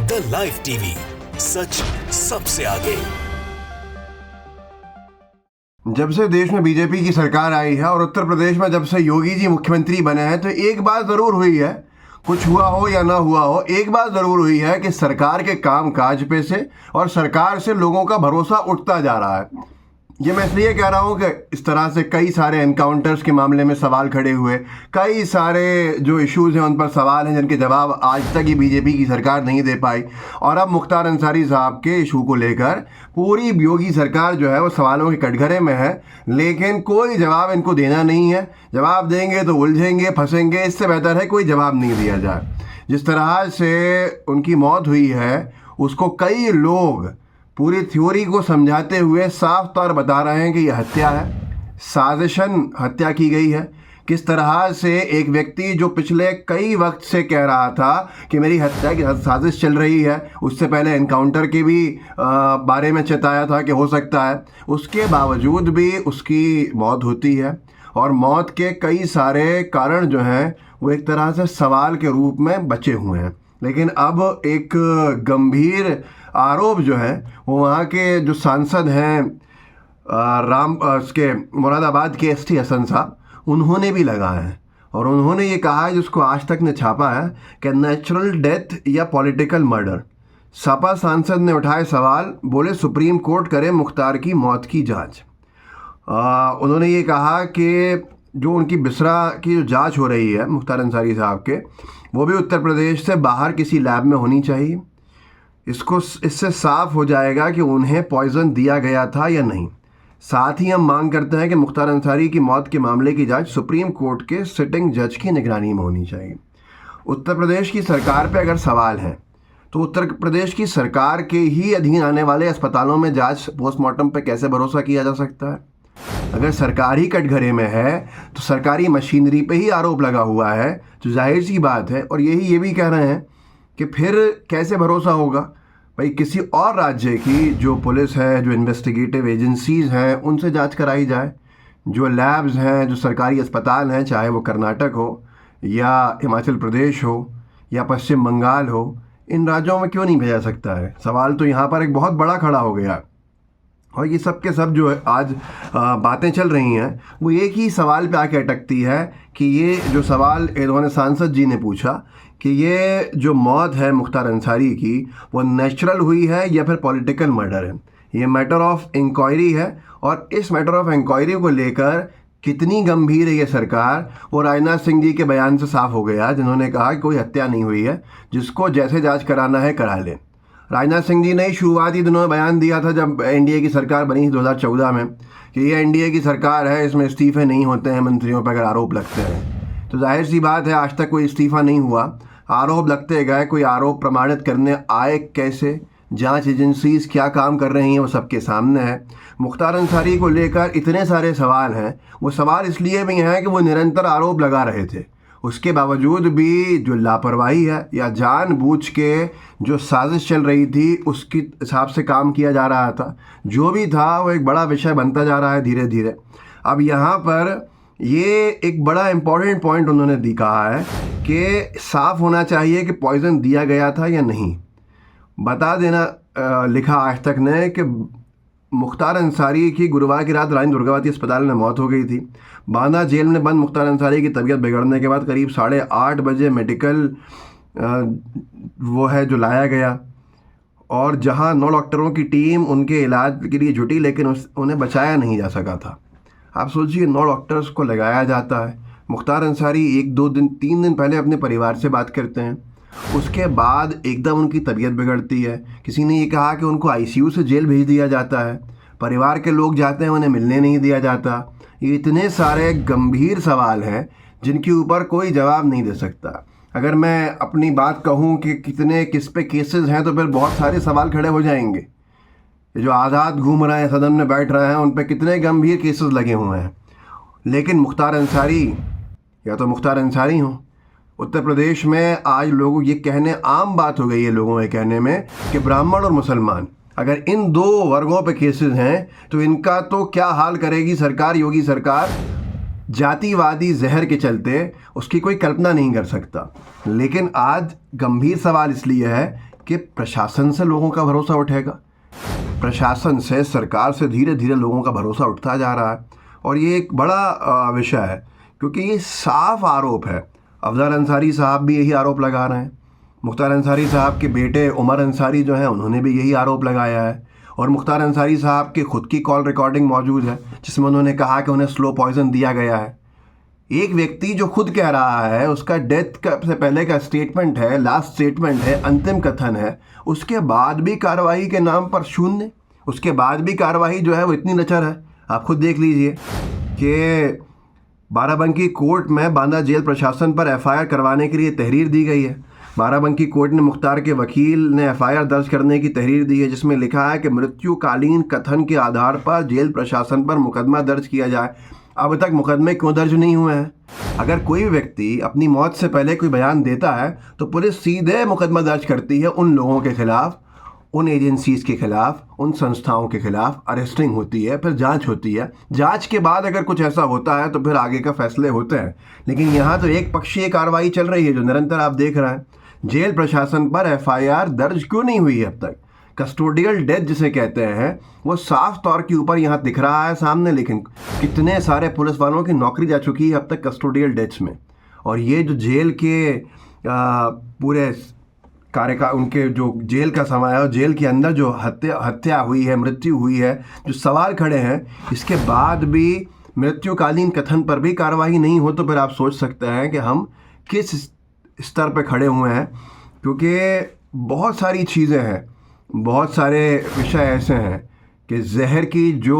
The live TV, सच सबसे आगे। जब से देश में बीजेपी की सरकार आई है और उत्तर प्रदेश में जब से योगी जी मुख्यमंत्री बने हैं, तो एक बात जरूर हुई है, कुछ हुआ हो या ना हुआ हो, एक बात जरूर हुई है कि सरकार के काम काज पे से और सरकार से लोगों का भरोसा उठता जा रहा है। ये मैं इसलिए कह रहा हूँ कि इस तरह से कई सारे एनकाउंटर्स के मामले में सवाल खड़े हुए, कई सारे जो इश्यूज़ हैं उन पर सवाल हैं जिनके जवाब आज तक ही बीजेपी की सरकार नहीं दे पाई। और अब मुख्तार अंसारी साहब के इशू को लेकर पूरी योगी सरकार जो है वो सवालों के कटघरे में है, लेकिन कोई जवाब इनको देना नहीं है। जवाब देंगे तो उलझेंगे, फंसेंगे। इससे बेहतर है कोई जवाब नहीं दिया जाए। जिस तरह से उनकी मौत हुई है उसको कई लोग पूरी थ्योरी को समझाते हुए साफ तौर बता रहे हैं कि यह हत्या है, साजिशन हत्या की गई है। किस तरह से एक व्यक्ति जो पिछले कई वक्त से कह रहा था कि मेरी हत्या की साजिश चल रही है, उससे पहले एनकाउंटर के भी बारे में चेताया था कि हो सकता है, उसके बावजूद भी उसकी मौत होती है। और मौत के कई सारे कारण जो हैं वो एक तरह से सवाल के रूप में बचे हुए हैं। लेकिन अब एक गंभीर आरोप जो है वो वहाँ के जो सांसद हैं उसके मुरादाबाद के एसटी हसन साहब, उन्होंने भी लगाया है। और उन्होंने ये कहा है, जिसको आज तक ने छापा है, कि नेचुरल डेथ या पॉलिटिकल मर्डर। सपा सांसद ने उठाए सवाल, बोले सुप्रीम कोर्ट करे मुख्तार की मौत की जांच। उन्होंने ये कहा कि जो उनकी बिसरा की जो जांच हो रही है मुख्तार अंसारी साहब के, वो भी उत्तर प्रदेश से बाहर किसी लैब में होनी चाहिए। इससे साफ हो जाएगा कि उन्हें पॉइजन दिया गया था या नहीं। साथ ही हम मांग करते हैं कि मुख्तार अंसारी की मौत के मामले की जांच सुप्रीम कोर्ट के सिटिंग जज की निगरानी में होनी चाहिए। उत्तर प्रदेश की सरकार पे अगर सवाल हैं तो उत्तर प्रदेश की सरकार के ही अधीन आने वाले अस्पतालों में जांच पोस्टमार्टम पे कैसे भरोसा किया जा सकता है? अगर सरकार ही कटघरे में है तो सरकारी मशीनरी पे ही आरोप लगा हुआ है, तो जाहिर सी बात है। और ये भी कह रहे हैं कि फिर कैसे भरोसा होगा भाई? किसी और राज्य की जो पुलिस है, जो इन्वेस्टिगेटिव एजेंसीज़ हैं, उनसे जांच कराई जाए। जो लैब्स हैं, जो सरकारी अस्पताल हैं, चाहे वो कर्नाटक हो या हिमाचल प्रदेश हो या पश्चिम बंगाल हो, इन राज्यों में क्यों नहीं भेजा सकता है? सवाल तो यहाँ पर एक बहुत बड़ा खड़ा हो गया। और ये सब के सब जो है आज बातें चल रही हैं वो एक ही सवाल पे आके अटकती है कि ये जो सवाल इन्होंने सांसद जी ने पूछा कि ये जो मौत है मुख्तार अंसारी की, वो नेचुरल हुई है या फिर पॉलिटिकल मर्डर है। ये मैटर ऑफ इंक्वायरी है। और इस मैटर ऑफ इंक्वायरी को लेकर कितनी गंभीर है ये सरकार, वो राजनाथ सिंह जी के बयान से साफ हो गया, जिन्होंने कहा कि कोई हत्या नहीं हुई है, जिसको जैसे जांच कराना है करा ले। राजनाथ सिंह जी ने शुरुआती दिनों में बयान दिया था जब एनडीए की सरकार बनी 2014 में कि ये एनडीए की सरकार है, इसमें इस्तीफे नहीं होते हैं मंत्रियों पर अगर आरोप लगते हैं। तो जाहिर सी बात है आज तक कोई इस्तीफा नहीं हुआ, आरोप लगते गए। कोई आरोप प्रमाणित करने आए कैसे? जांच एजेंसीज क्या काम कर रही हैं वो सबके सामने है। मुख्तार अंसारी को लेकर इतने सारे सवाल हैं। वो सवाल इसलिए भी हैं कि वो निरंतर आरोप लगा रहे थे, उसके बावजूद भी जो लापरवाही है या जानबूझ के जो साजिश चल रही थी उसके हिसाब से काम किया जा रहा था। जो भी था वो एक बड़ा विषय बनता जा रहा है धीरे धीरे। अब यहाँ पर ये एक बड़ा इम्पॉर्टेंट पॉइंट उन्होंने कहा है कि साफ़ होना चाहिए कि पॉइज़न दिया गया था या नहीं। बता देना लिखा आज तक ने कि मुख्तार अंसारी की गुरुवार की रात रानी दुर्गावती अस्पताल में मौत हो गई थी। बांदा जेल में बंद मुख्तार अंसारी की तबीयत बिगड़ने के बाद करीब 8:30 बजे मेडिकल वो है जो लाया गया, और जहां 9 डॉक्टरों की टीम उनके इलाज के लिए जुटी, लेकिन उन्हें बचाया नहीं जा सका था। आप सोचिए, 9 डॉक्टर्स को लगाया जाता है। मुख्तार अंसारी 1-2 दिन 3 दिन पहले अपने परिवार से बात करते हैं, उसके बाद एकदम उनकी तबीयत बिगड़ती है। किसी ने ये कहा कि उनको आईसीयू से जेल भेज दिया जाता है, परिवार के लोग जाते हैं, उन्हें मिलने नहीं दिया जाता। ये इतने सारे गंभीर सवाल हैं जिनके ऊपर कोई जवाब नहीं दे सकता। अगर मैं अपनी बात कहूँ कि किस पे केसेस हैं, तो फिर बहुत सारे सवाल खड़े हो जाएंगे। ये जो आज़ाद घूम रहे हैं, सदन में बैठ रहे हैं, उन पे कितने गंभीर केसेस लगे हुए हैं। लेकिन मुख्तार अंसारी या तो मुख्तार अंसारी हों। उत्तर प्रदेश में आज लोगों ये कहने आम बात हो गई है, लोगों के कहने में, कि ब्राह्मण और मुसलमान, अगर इन 2 वर्गों पे केसेस हैं तो इनका तो क्या हाल करेगी सरकार, योगी सरकार। जातिवादी जहर के चलते उसकी कोई कल्पना नहीं कर सकता। लेकिन आज गंभीर सवाल इसलिए है कि प्रशासन से लोगों का भरोसा उठेगा। प्रशासन से, सरकार से धीरे धीरे लोगों का भरोसा उठता जा रहा है और ये एक बड़ा विषय है, क्योंकि ये साफ आरोप है। अफजल अंसारी साहब भी यही आरोप लगा रहे हैं। मुख्तार अंसारी साहब के बेटे उमर अंसारी जो हैं उन्होंने भी यही आरोप लगाया है। और मुख्तार अंसारी साहब की खुद की कॉल रिकॉर्डिंग मौजूद है जिसमें उन्होंने कहा कि उन्हें स्लो पॉइजन दिया गया है। एक व्यक्ति जो खुद कह रहा है, उसका डेथ से पहले का स्टेटमेंट है, लास्ट स्टेटमेंट है, अंतिम कथन है, उसके बाद भी कार्रवाई के नाम पर शून्य। उसके बाद भी कार्रवाई जो है वो इतनी लचर है। आप खुद देख लीजिए कि बाराबंकी कोर्ट में बांदा जेल प्रशासन पर एफआईआर करवाने के लिए तहरीर दी गई है। बाराबंकी कोर्ट ने मुख्तार के वकील ने एफआईआर दर्ज करने की तहरीर दी है जिसमें लिखा है कि मृत्युकालीन कथन के आधार पर जेल प्रशासन पर मुकदमा दर्ज किया जाए। अब तक मुकदमे क्यों दर्ज नहीं हुए हैं? अगर कोई व्यक्ति अपनी मौत से पहले कोई बयान देता है तो पुलिस सीधे मुकदमा दर्ज करती है उन लोगों के खिलाफ, उन एजेंसीज के खिलाफ, उन संस्थाओं के खिलाफ। अरेस्टिंग होती है, फिर जांच होती है। जांच के बाद अगर कुछ ऐसा होता है तो फिर आगे का फैसले होते हैं। लेकिन यहाँ तो एक पक्षीय कार्रवाई चल रही है जो निरंतर आप देख रहे हैं। जेल प्रशासन पर एफआईआर दर्ज क्यों नहीं हुई है अब तक? कस्टोडियल डेथ जिसे कहते हैं वो साफ तौर के ऊपर यहाँ दिख रहा है सामने, लेकिन कितने सारे पुलिस वालों की नौकरी जा चुकी है अब तक कस्टोडियल डेथ्स में। और ये जो जेल के पूरे कार्यकाल, उनके जो जेल का समय है और जेल के अंदर जो हत्या हुई है, मृत्यु हुई है, जो सवाल खड़े हैं, इसके बाद भी मृत्युकालीन कथन पर भी कार्रवाई नहीं हो तो फिर आप सोच सकते हैं कि हम किस स्तर पर खड़े हुए हैं। क्योंकि बहुत सारी चीज़ें हैं, बहुत सारे विषय ऐसे हैं कि जहर की जो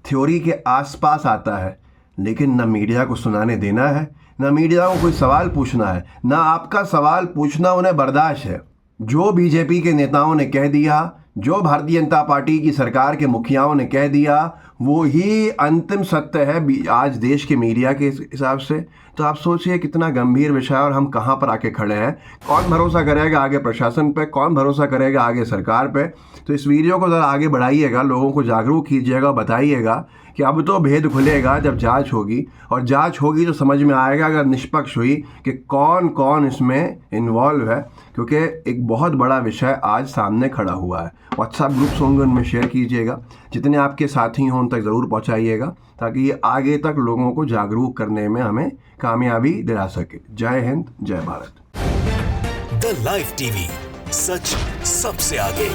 थ्योरी के आसपास आता है, लेकिन ना मीडिया को सुनाने देना है, ना मीडिया को कोई सवाल पूछना है, ना आपका सवाल पूछना उन्हें बर्दाश्त है। जो बीजेपी के नेताओं ने कह दिया, जो भारतीय जनता पार्टी की सरकार के मुखियाओं ने कह दिया, वो ही अंतिम सत्य है आज देश के मीडिया के हिसाब से। तो आप सोचिए कितना गंभीर विषय और हम कहाँ पर आके खड़े हैं। कौन भरोसा करेगा आगे प्रशासन पे, कौन भरोसा करेगा आगे सरकार पे? तो इस वीडियो को ज़रा आगे बढ़ाइएगा, लोगों को जागरूक कीजिएगा, बताइएगा कि अब तो भेद खुलेगा जब जांच होगी, और जांच होगी तो समझ में आएगा अगर निष्पक्ष हुई कि कौन कौन इसमें इन्वॉल्व है। क्योंकि एक बहुत बड़ा विषय आज सामने खड़ा हुआ है। व्हाट्सएप ग्रुप्स होंगे उनमें शेयर कीजिएगा, जितने आपके साथी हों उन तक ज़रूर पहुंचाइएगा, ताकि ये आगे तक लोगों को जागरूक करने में हमें कामयाबी दिला सके। जय हिंद, जय भारत। द लाइव टीवी, सच सबसे आगे।